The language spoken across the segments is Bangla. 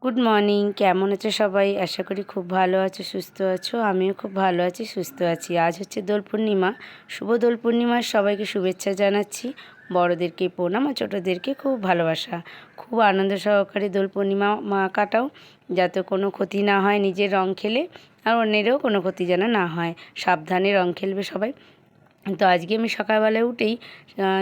গুড মর্নিং, কেমন আছো সবাই? আশা করি খুব ভালো আছো, সুস্থ আছো। আমিও খুব ভালো আছি, সুস্থ আছি। আজ হচ্ছে দোল পূর্ণিমা। শুভ দোল পূর্ণিমার সবাইকে শুভেচ্ছা জানাচ্ছি। বড়োদেরকে প্রণাম আর ছোটোদেরকে খুব ভালোবাসা। খুব আনন্দ সহকারে দোল পূর্ণিমা কাটাও, যাতে কোনো ক্ষতি না হয় নিজের রং খেলে, আর অন্যেরও কোনো ক্ষতি যেন না হয়। সাবধানে রং খেলবে সবাই। তো আজকে আমি সকালবেলায় উঠেই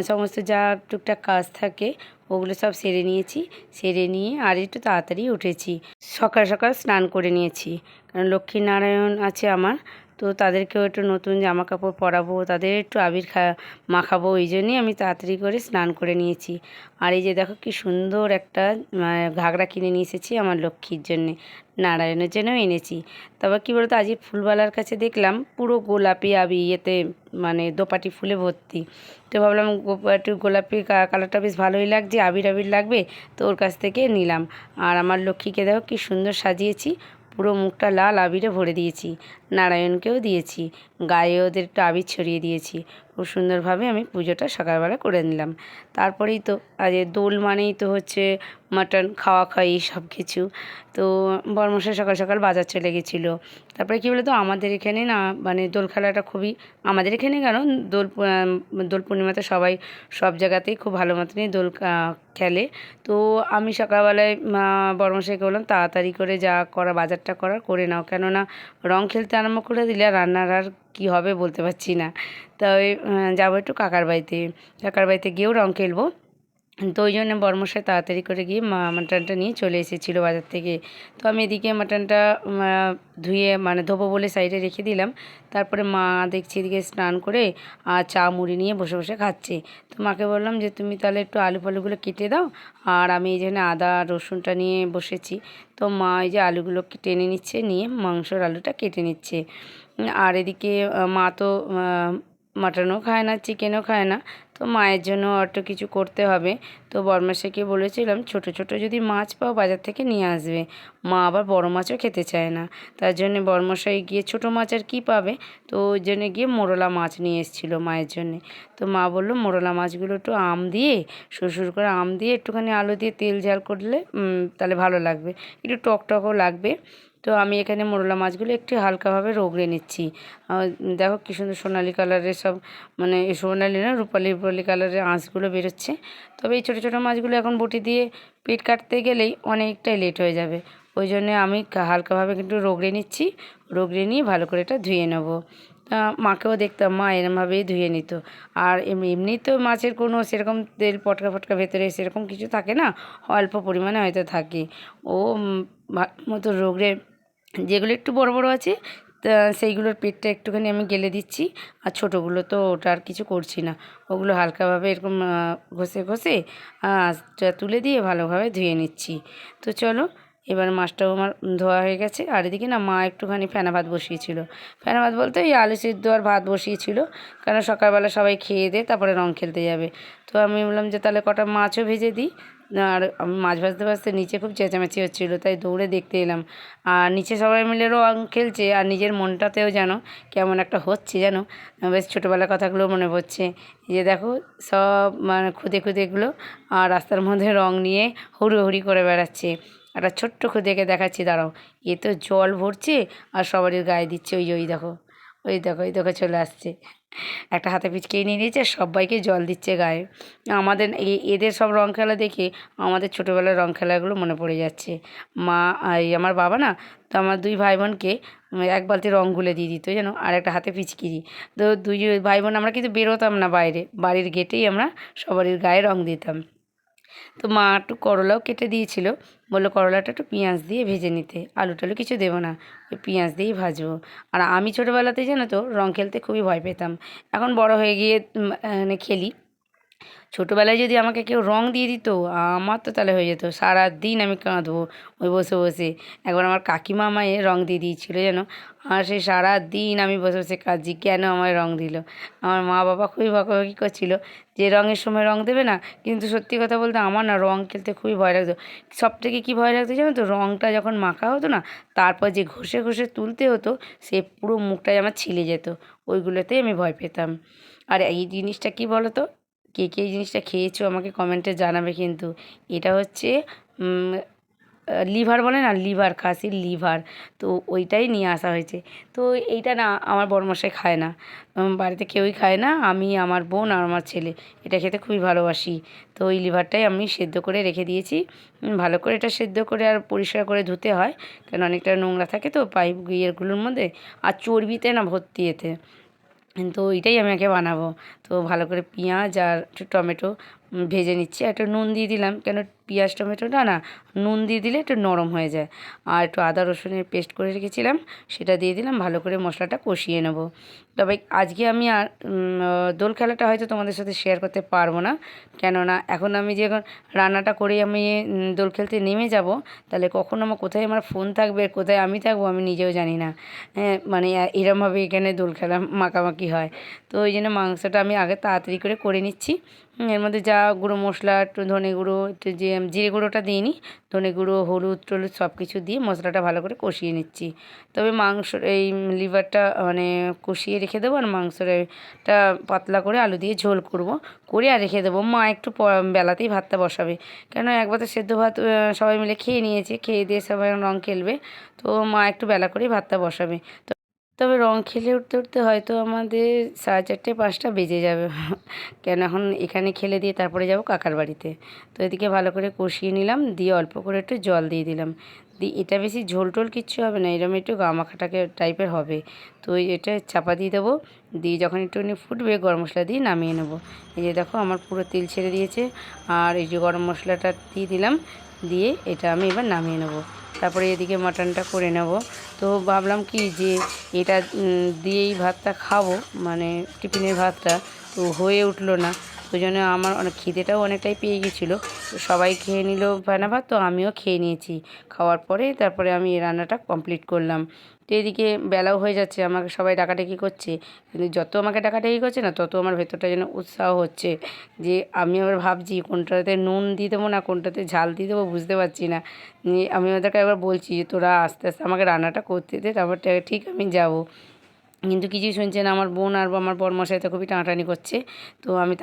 সমস্ত যা টুকটাক কাজ থাকে ওগুলো সব সেরে নিয়েছি। সেরে নিয়ে আর একটু তাড়াতাড়ি উঠেছি। সকাল সকাল স্নান করে নিয়েছি, কারণ লক্ষ্মীনারায়ণ আছে আমার। তো তাদেরকেও একটু নতুন জামা কাপড় পরাবো, তাদের একটু আবির মাখাবো, ওই জন্যই আমি তাড়াতাড়ি করে স্নান করে নিয়েছি। আর এই যে দেখো কি সুন্দর একটা ঘাগরা কিনে নিয়ে এসেছি আমার লক্ষ্মীর জন্যে, নারায়ণের জন্যও এনেছি। তারপর কী বলতো, আজকে ফুলবালার কাছে দেখলাম পুরো গোলাপি ইয়েতে, মানে দোপাটি ফুলে ভর্তি। তো ভাবলাম একটু গোলাপি কালারটা বেশ ভালোই লাগছে, আবির আবির লাগবে, তো ওর কাছ থেকে নিলাম। আর আমার লক্ষ্মীকে দেখো কি সুন্দর সাজিয়েছি, পুরো মুখটা লাল আবিরে ভরে দিয়েছি। নারায়ণকেও দিয়েছি, গায়ে ওদের একটু আবির ছড়িয়ে দিয়েছি। খুব সুন্দরভাবে আমি পুজোটা সকালবেলা করে নিলাম। তারপরেই তো আজ দোল মানেই তো হচ্ছে মাটন খাওয়া খাওয়ি সব কিছু। তো বরমশাই সকাল সকাল বাজার চলে গেছিলো। তারপরে কী বলতো, আমাদের এখানে না মানে দোল খেলাটা খুবই, আমাদের এখানে কেন, দোল পূর্ণিমাতে সবাই সব জায়গাতেই খুব ভালো মতনই দোল খেলে। তো আমি সকালবেলায় বরমশাইকে বললাম তাড়াতাড়ি করে যা করা বাজারটা করে নাও, কেননা রং খেলতে আরম্ভ করে দিলে রান্নার আর কী হবে বলতে পারছি না। তবে যাবো একটু কাকার বাড়িতে, কাকার বাড়িতে গিয়েও রং খেলবো। তো ওই জন্য বরমশাই তাড়াতাড়ি করে গিয়ে মাটনটা নিয়ে চলে এসেছিলো বাজার থেকে। তো আমি এদিকে মাটনটা ধুয়ে ধোবো বলে সাইডে রেখে দিলাম। তারপরে মা দেখছি এদিকে স্নান করে আর চা মুড়ি নিয়ে বসে বসে খাচ্ছে। তো মাকে বললাম যে তুমি তাহলে একটু আলু ফালুগুলো কেটে দাও, আর আমি এই জন্য আদা রসুনটা নিয়ে বসেছি। তো মা এই যে আলুগুলো টেনে নিচ্ছে, নিয়ে মাংসর আলুটা কেটে নিচ্ছে। আর এদিকে মা তো মাটনও খায় না, চিকেনও খায় না। তো মায়ের জন্য একটু কিছু করতে হবে। তো বরমাসাইকে বলেছিলাম ছোট ছোট যদি মাছ পাও বাজার থেকে নিয়ে আসবে। মা আবার বড় মাছও খেতে চায় না, তার জন্যে বরমশাই গিয়ে ছোট মাছ আর কী পাবে, তো ওই জন্যে গিয়ে মোরলা মাছ নিয়ে এসেছিলো মায়ের জন্যে। তো মা বললো মোরলা মাছগুলো একটু আম দিয়ে, সুর করে আম দিয়ে একটুখানি আলু দিয়ে তেল ঝাল করলে তাহলে ভালো লাগবে, একটু টক টকও লাগবে। তো আমি এখানে মোরলা মাছগুলো একটু হালকাভাবে রগড়ে নিচ্ছি। দেখো কী সুন্দর সোনালি কালারের সব, সোনালি না, রূপালি রূপালি কালারের আঁশগুলো বেরোচ্ছে। তবে এই ছোটো ছোটো মাছগুলো এখন বটি দিয়ে পিট কাটতে গেলেই অনেকটাই লেট হয়ে যাবে। ওই জন্যে আমি হালকাভাবে কিন্তু রগড়ে নিচ্ছি, রগড়ে নিয়ে ভালো করে এটা ধুয়ে নেবো। মাকেও দেখতাম মা এরমভাবেই ধুয়ে নিত। আর এমনি তো মাছের কোনো সেরকম তেল পটকা ফটকা ভেতরে সেরকম কিছু থাকে না, অল্প পরিমাণে হয়তো থাকে। ও ভালো মতো রগড়ে, যেগুলো একটু বড় বড় আছে তা সেইগুলোর পেটটা একটুখানি আমি গেলে দিচ্ছি। আর ছোটোগুলো তো ওটা আর কিছু করছি না, ওগুলো হালকাভাবে এরকম ঘষে ঘষে তুলে দিয়ে ভালোভাবে ধুয়ে নিচ্ছি। তো চলো, এবার মাছটাও আমার ধোয়া হয়ে গেছে। আর এদিকে না মা একটুখানি ফেনা ভাত বসিয়েছিল, ফেনা ভাত বলতে এই আলু সিদ্ধ আর ভাত বসিয়েছিল, কারণ সকালবেলা সবাই খেয়ে দিয়ে তারপরে রং খেলতে যাবে। তো আমি বললাম যে তাহলে কটা মাছও ভেজে দিই। আর আমি মাছ ভাজতে ভাজতে নিচে খুব চেঁচামেচি হচ্ছিলো, তাই দৌড়ে দেখতে এলাম। আর নিচে সবাই মিলে রং খেলছে, আর নিজের মনটাতেও যেন কেমন একটা হচ্ছে, যেন বেশ ছোটোবেলার কথাগুলো মনে পড়ছে। এই যে দেখো সব খুদে খুদেগুলো আর রাস্তার মধ্যে রং নিয়ে হুড়োহুড়ি করে বেড়াচ্ছে। একটা ছোট্ট খুদেকে দেখাচ্ছি, দাঁড়াও, এ তো জল ভরছে আর সবারই গায়ে দিচ্ছে। ওই দেখো, ওই দেখো, ওই দেখো চলে আসছে, একটা হাতে পিচকিয়ে নিয়ে নিয়েছে, সবাইকে জল দিচ্ছে গায়ে। আমাদের এদের সব রং খেলা দেখে আমাদের ছোটোবেলার রং খেলাগুলো মনে পড়ে যাচ্ছে। মা এই আমার বাবা না, তো আমার দুই ভাই বোনকে এক বালতি রং গুলে দিয়ে দিত যেন, আর একটা হাতে পিচকিরি। তো দুই ভাই বোন আমরা কিন্তু বেরোতাম না বাইরে, বাড়ির গেটেই আমরা সবারই গায়ে রং দিতাম। তো মা একটু করলাও কেটে দিয়েছিল, বললো করলাটা একটু পেঁয়াজ দিয়ে ভেজে নিতে, আলু টালু কিছু দেবো না, ওই পেঁয়াজ দিয়েই ভাজবো। আর আমি ছোটোবেলাতে জানো তো রং খেলতে খুবই ভয় পেতাম। এখন বড় হয়ে গিয়ে খেলি। ছোটোবেলায় যদি আমাকে কেউ রং দিয়ে দিত, আমার তো তাহলে হয়ে যেত, সারাদিন আমি কাঁদবো ওই বসে বসে। একবার আমার কাকিমা আমায় রং দিয়ে দিয়েছিলো যেন, আর সেই সারাদিন আমি বসে বসে কাঁদছি কেন আমায় রং দিল। আমার মা বাবা খুবই বকাবকি করছিল যে রঙের সময় রং দেবে না, কিন্তু সত্যি কথা বলতে আমার না রং খেলতে খুবই ভয় লাগতো। সবথেকে কী ভয় লাগতো জানো তো, রংটা যখন মাখা হতো না, তারপর যে ঘষে ঘষে তুলতে হতো, সে পুরো মুখটাই আমার ছিলে যেত, ওইগুলোতেই আমি ভয় পেতাম। আর এই জিনিসটা কী বলো তো, কে কে এই জিনিসটা খেয়েছো আমাকে কমেন্টে জানাবে কিন্তু। এটা হচ্ছে লিভার বলে না, লিভার, খাসির লিভার, তো ওইটাই নিয়ে আসা হয়েছে। তো এইটা না আমার বড়মশাই খায় না, বাড়িতে কেউই খায় না, আমি, আমার বোন আর আমার ছেলে এটা খেতে খুবই ভালোবাসি। তো ওই লিভারটাই আমি সেদ্ধ করে রেখে দিয়েছি। ভালো করে এটা সেদ্ধ করে আর পরিষ্কার করে ধুতে হয়, কারণ অনেকটা নোংরা থাকে তো পাইপ ইয়েগুলোর মধ্যে, আর চর্বিতে না ভর্তি এতে। তো এইটাই আমি আগে বানাবো। তো ভালো করে পেঁয়াজ আর একটু টমেটো ভেজে নিচ্ছি, একটু নুন দিয়ে দিলাম, কেন পেঁয়াজ টমেটোটা না নুন দিয়ে দিলে একটু নরম হয়ে যায়। আর একটু আদা রসুনের পেস্ট করে রেখেছিলাম, সেটা দিয়ে দিলাম, ভালো করে মশলাটা কষিয়ে নেব। তবে আজকে আমি আর দোল খেলাটা হয়তো তোমাদের সাথে শেয়ার করতে পারবো না, কেননা এখন আমি যে এখন রান্নাটা করেই আমি দোল খেলতে নেমে যাব, তাহলে কখন আমার কোথায় আমার ফোন থাকবে, কোথায় আমি থাকবো আমি নিজেও জানি না। হ্যাঁ, মানে এরমভাবে এখানে দোল খেলা মাখামাখি হয়। তো ওই জন্য মাংসটা আমি আগে তাড়াতাড়ি করে নিচ্ছি। এর মধ্যে যা গুঁড়ো মশলা, একটু ধনে গুঁড়ো, একটু যে জিরে গুঁড়োটা দিইনি, ধনে গুঁড়ো, হলুদ টলুদ সব কিছু দিয়ে মশলাটা ভালো করে কষিয়ে নিচ্ছি। তবে মাংস এই লিভারটা মানে কষিয়ে রেখে দেবো, আর মাংসটা পাতলা করে আলু দিয়ে ঝোল করব, করে আর রেখে দেবো। মা একটু বেলাতেই ভাতটা বসাবে, কেন একবার তো সেদ্ধ ভাত সবাই মিলে খেয়ে নিয়েছে, খেয়ে দিয়ে সবাই রং খেলবে, তো মা একটু বেলা করেই ভাতটা বসাবে। তবে রং খেলে উঠতে উঠতে হয়তো আমাদের 4:30-5টা বেজে যাবে, কেন এখন এখানে খেলে দিয়ে তারপরে যাব কাকার বাড়িতে। তো এদিকে ভালো করে কষিয়ে নিলাম, দিয়ে অল্প করে একটু জল দিয়ে দিলাম। দিয়ে এটা বেশি ঝোল টোল কিচ্ছু হবে না, এরকম একটু গামাখাটাকে টাইপের হবে। তো এটা চাপা দিয়ে দেবো, দিয়ে যখন একটুখানি ফুটবে গরম মশলা দিয়ে নামিয়ে নেবো। এই যে দেখো আমার পুরো তেল ছেড়ে দিয়েছে, আর এই যে গরম মশলাটা দিয়ে দিলাম, দিয়ে এটা আমি এবার নামিয়ে নেবো। তারপরে এদিকে মাটনটা করে নেব। তো ভাবলাম কি যে এটা দিয়েই ভাতটা খাবো, মানে টিফিনের ভাতটা, তো হয়ে উঠলো না। ওই জন্য আমার অনেক খিদেটাও অনেকটাই পেয়ে গেছিলো। তো সবাই খেয়ে নিল ফেনা ভাত, তো আমিও খেয়ে নিয়েছি। খাওয়ার পরে তারপরে আমি এই রান্নাটা কমপ্লিট করলাম। তো এদিকে বেলাও হয়ে যাচ্ছে, আমাকে সবাই ডাকাডাকি করছে, কিন্তু যত আমাকে ডাকাডাকি করছে না, তত আমার ভেতরটা যেন উৎসাহ হচ্ছে, যে আমি আবার ভাবছি কোনটাতে নুন দিয়ে দেবো না কোনটাতে ঝাল দিয়ে দেবো বুঝতে পারছি না। আমি ওদেরকে একবার বলছি যে তোরা আস্তে আস্তে আমাকে রান্নাটা করতে দে, তারপর ঠিক আমি যাব। কিন্তু কিছুই শুনছে না। আমার বোন আর আমার বরমশাই তো খুবই টানাটানি করছে। তো আমি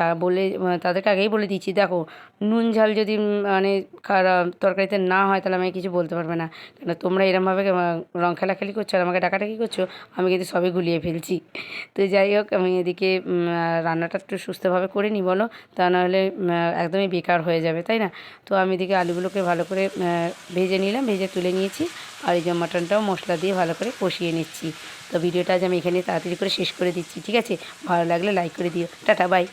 তাদেরকে আগেই বলে দিচ্ছি, দেখো নুন ঝাল যদি মানে খারাপ তরকারিতে না হয়, তাহলে আমাকে কিছু বলতে পারবে না, কেন তোমরা এরমভাবে রং খেলাখেলি করছো আর আমাকে ডাকাডাকি করছো, আমি কিন্তু সবই গুলিয়ে ফেলছি। তো যাই হোক, আমি এদিকে রান্নাটা একটু সুস্থভাবে করে নিই, বলো, তা নাহলে একদমই বেকার হয়ে যাবে, তাই না? তো আমি এদিকে আলুগুলোকে ভালো করে ভেজে নিলাম, ভেজে তুলে নিয়েছি, আর এই যে মাটনটাও মশলা দিয়ে ভালো করে কষিয়ে নিচ্ছি। তো ভিডিওটা আজ আমি এখানে তাড়াতাড়ি করে শেষ করে দিচ্ছি, ঠিক আছে? ভালো লাগলে লাইক করে দিও। Tata, by.